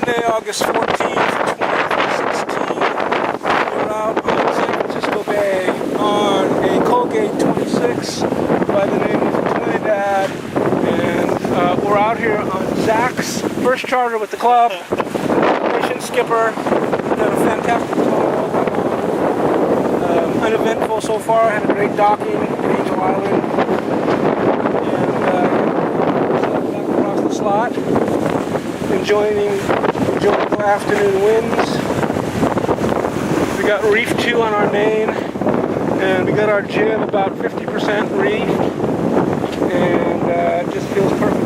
Monday, August 14th, 2016. We're out on San Francisco Bay on a Colgate 26 by the name of Trinidad. And we're out here on Zach's first charter with the club. Mission skipper. Done a fantastic tour. Uneventful so far. Had a great docking at Angel Island. And back across the slot. Enjoying the afternoon winds. We got reef 2 on our main, and we got our jib about 50% reefed, and it just feels perfect.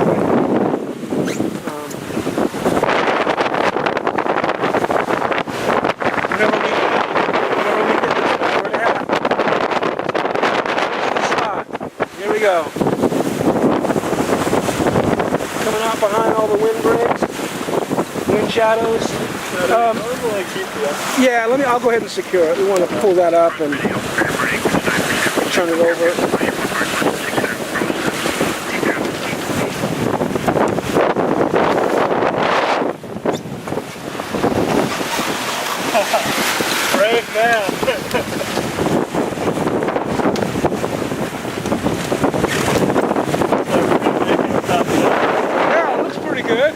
Whenever we get this, we're to have. The slot. Here we go. Coming out behind all the windbreaks. Wind shadows. Yeah, I'll go ahead and secure it. We want to pull that up and turn it over. Brave man. Yeah, it looks pretty good.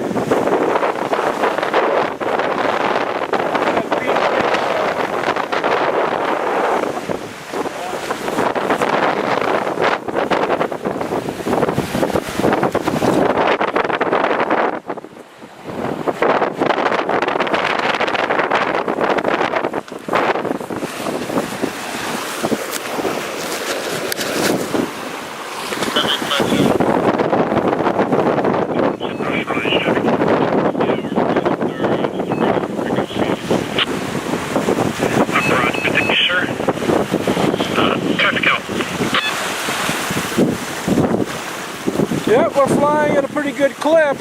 Yep, we're flying at a pretty good clip.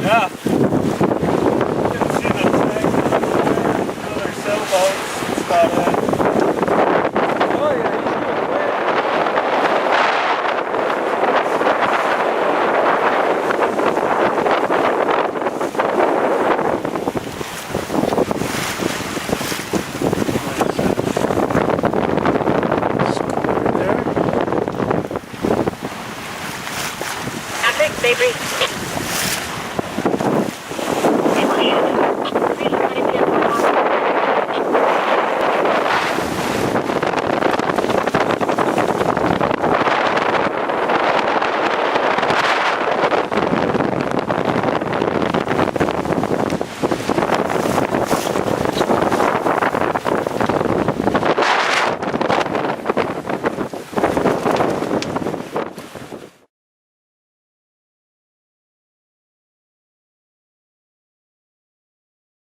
Yeah. You can see the tanks other sailboats. That's about it. Oh yeah, he's doing great. Baby.